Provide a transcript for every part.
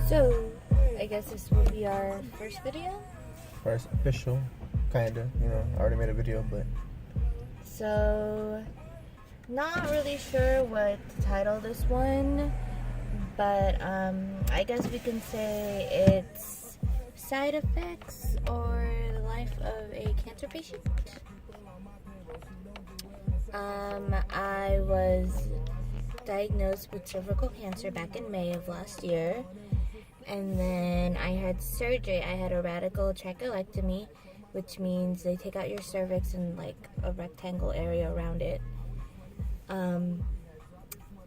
So, I guess this will be our first video. First official, kinda. I already made a video, but So, not really sure what to title this one, but I guess we can say it's side effects or the life of a cancer patient. I was diagnosed with cervical cancer back in May of last year, and then I had surgery. I had a radical tracheolectomy, which means they take out your cervix and like a rectangle area around it.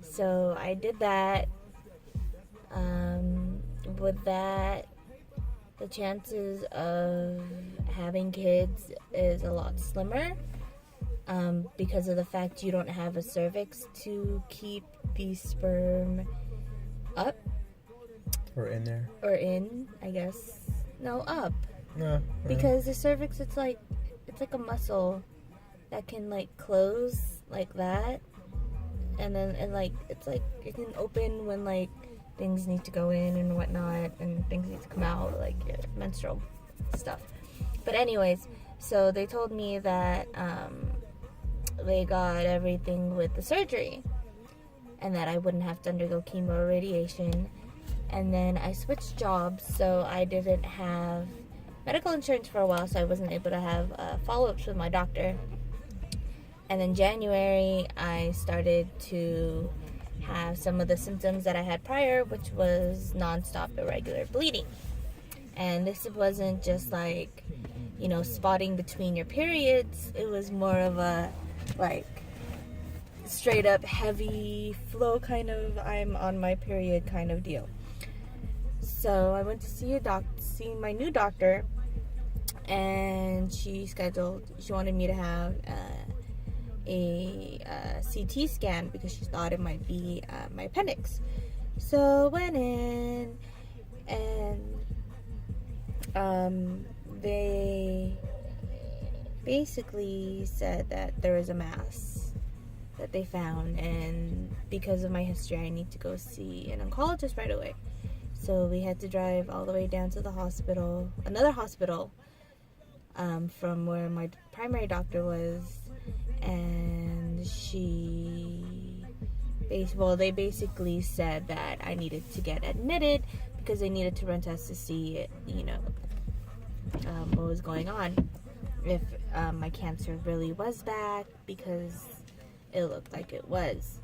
So I did that. With that, the chances of having kids is a lot slimmer, because of the fact you don't have a cervix to keep the sperm up. we're in there. Or in, I guess. No, up. No. Because the cervix, it's like a muscle that can like close like that, and then it's like it can open when like things need to go in and whatnot, and things need to come out, like your menstrual stuff. But anyways, so they told me that they got everything with the surgery, and that I wouldn't have to undergo chemo or radiation. And then I switched jobs, so I didn't have medical insurance for a while, so I wasn't able to have follow-ups with my doctor. And then January, I started to have some of the symptoms that I had prior, which was nonstop irregular bleeding. And this wasn't just like, spotting between your periods. It was more of a like straight up heavy flow kind of I'm on my period kind of deal. So I went to see my new doctor, and she wanted me to have a CT scan because she thought it might be my appendix. So went in, and they basically said that there was a mass that they found, and because of my history I need to go see an oncologist right away. So we had to drive all the way down to the hospital, another hospital, from where my primary doctor was, and they basically said that I needed to get admitted because they needed to run tests to see, what was going on, if my cancer really was back, because it looked like it was.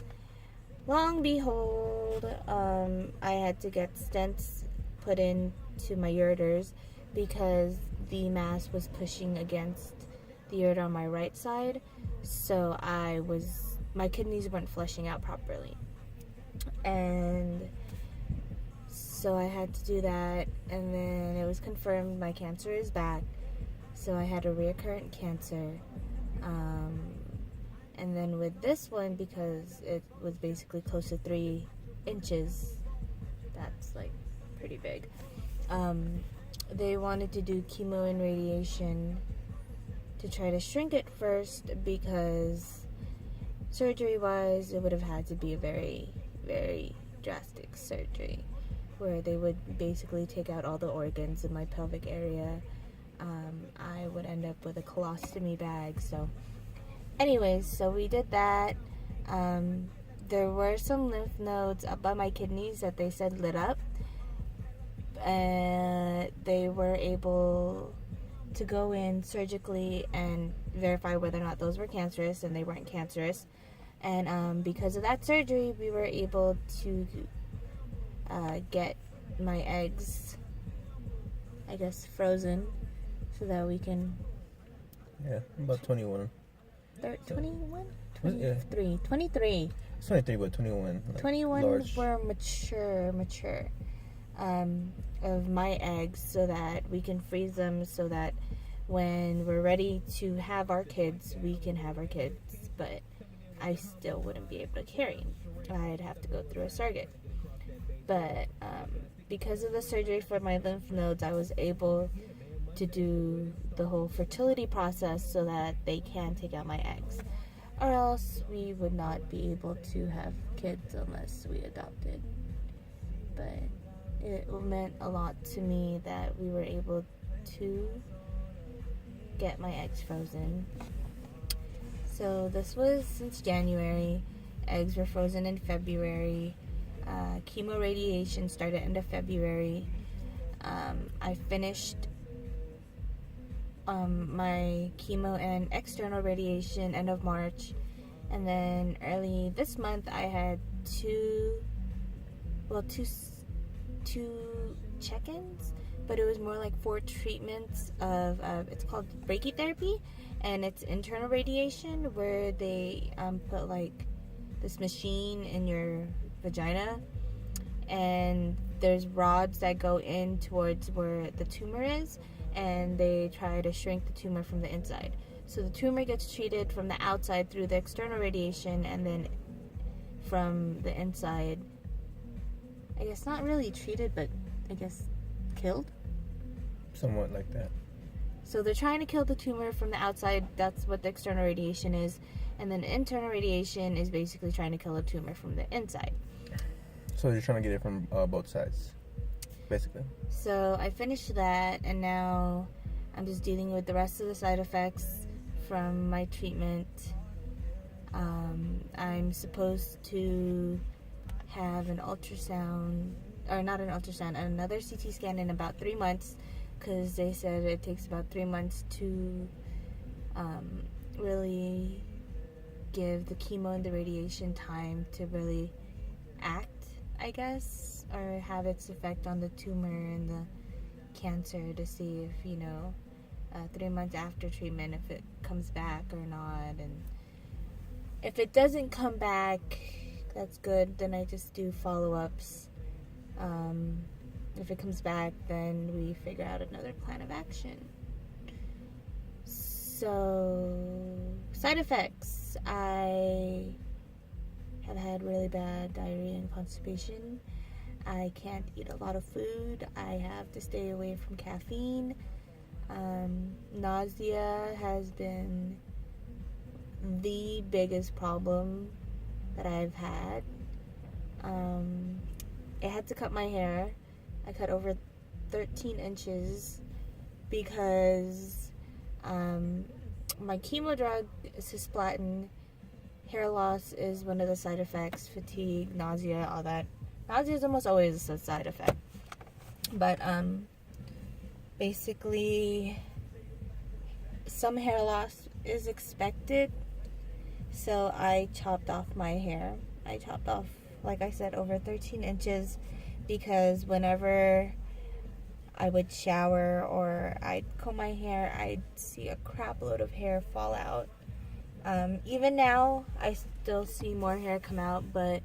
Long behold, I had to get stents put into my ureters because the mass was pushing against the ureter on my right side, so my kidneys weren't flushing out properly. And so I had to do that, and then it was confirmed my cancer is back, so I had a recurrent cancer. And then with this one, because it was basically close to 3 inches, that's like pretty big, they wanted to do chemo and radiation to try to shrink it first, because surgery wise it would have had to be a very, very drastic surgery where they would basically take out all the organs in my pelvic area. I would end up with a colostomy bag. So anyways, so we did that. There were some lymph nodes up by my kidneys that they said lit up. They were able to go in surgically and verify whether or not those were cancerous, and they weren't cancerous. And because of that surgery, we were able to get my eggs, I guess, frozen so that we can... Yeah, about 21. 21? Yeah. 23. It's 23, but 21. 21 large. were mature of my eggs, so that we can freeze them, so that when we're ready to have our kids, we can have our kids. But I still wouldn't be able to carry them. I'd have to go through a surrogate. But because of the surgery for my lymph nodes, I was able to do the whole fertility process so that they can take out my eggs, or else we would not be able to have kids unless we adopted. But it meant a lot to me that we were able to get my eggs frozen. So this was since January. Eggs were frozen in February. Chemo radiation started end of February. I finished my chemo and external radiation end of March, and then early this month I had two check-ins, but it was more like 4 treatments of it's called brachytherapy, and it's internal radiation where they put like this machine in your vagina, and there's rods that go in towards where the tumor is, and they try to shrink the tumor from the inside. So the tumor gets treated from the outside through the external radiation, and then from the inside, I guess not really treated, but I guess killed. Somewhat like that. So they're trying to kill the tumor from the outside. That's what the external radiation is. And then internal radiation is basically trying to kill a tumor from the inside. So you're trying to get it from both sides, basically. So I finished that, and now I'm just dealing with the rest of the side effects from my treatment. I'm supposed to have an ultrasound, or not an ultrasound, another CT scan in about 3 months, because they said it takes about 3 months to really give the chemo and the radiation time to really act, I guess, or have its effect on the tumor and the cancer, to see if, 3 months after treatment, if it comes back or not. And if it doesn't come back, that's good. Then I just do follow-ups. If it comes back, then we figure out another plan of action. So, side effects. I have had really bad diarrhea and constipation. I can't eat a lot of food. I have to stay away from caffeine. Nausea has been the biggest problem that I've had. I had to cut my hair. I cut over 13 inches because my chemo drug is cisplatin. Hair loss is one of the side effects. Fatigue, nausea, all that. Nausea is almost always a side effect. But basically, some hair loss is expected. So I chopped off my hair. I chopped off, like I said, over 13 inches, because whenever I would shower or I'd comb my hair, I'd see a crap load of hair fall out. Even now, I still see more hair come out, but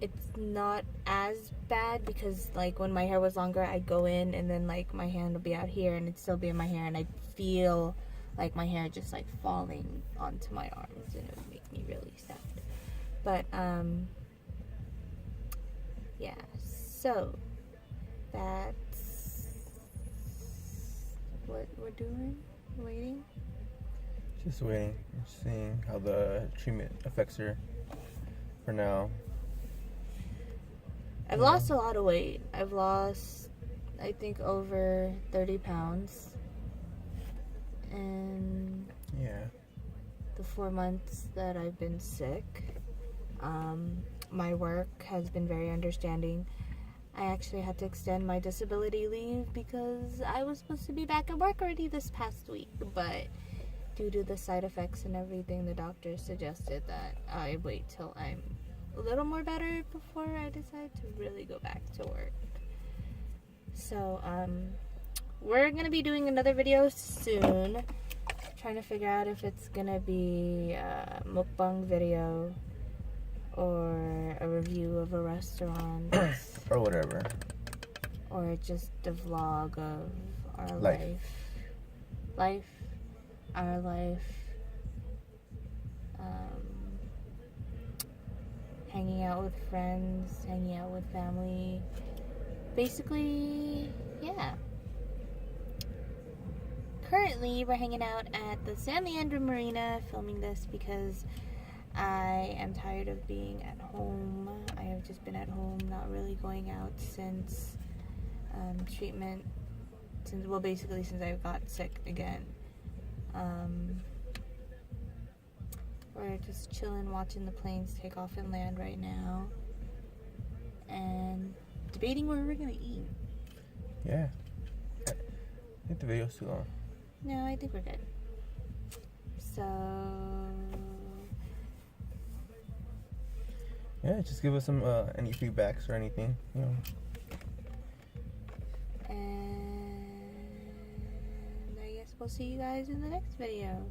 it's not as bad, because like when my hair was longer, I'd go in and then like my hand would be out here and it'd still be in my hair, and I'd feel like my hair just like falling onto my arms, and it would make me really sad. But yeah, so that's what we're doing. Waiting. Just waiting, seeing how the treatment affects her for now. I've lost a lot of weight. I've lost, I think, over 30 pounds. And yeah, the 4 months that I've been sick, my work has been very understanding. I actually had to extend my disability leave because I was supposed to be back at work already this past week, but due to the side effects and everything, the doctor suggested that I wait till I'm a little more better before I decide to really go back to work. So, we're gonna be doing another video soon. Trying to figure out if it's gonna be a mukbang video or a review of a restaurant or whatever, or just a vlog of our our life, hanging out with friends, hanging out with family, basically, yeah. Currently, we're hanging out at the San Leandro Marina filming this because I am tired of being at home. I have just been at home, not really going out since treatment. Basically since I got sick again. We're just chilling, watching the planes take off and land right now, and debating where we're gonna eat. Yeah. I think the video's too long. No, I think we're good. So Yeah, just give us some any feedbacks or anything, you know. and I guess we'll see you guys in the next video.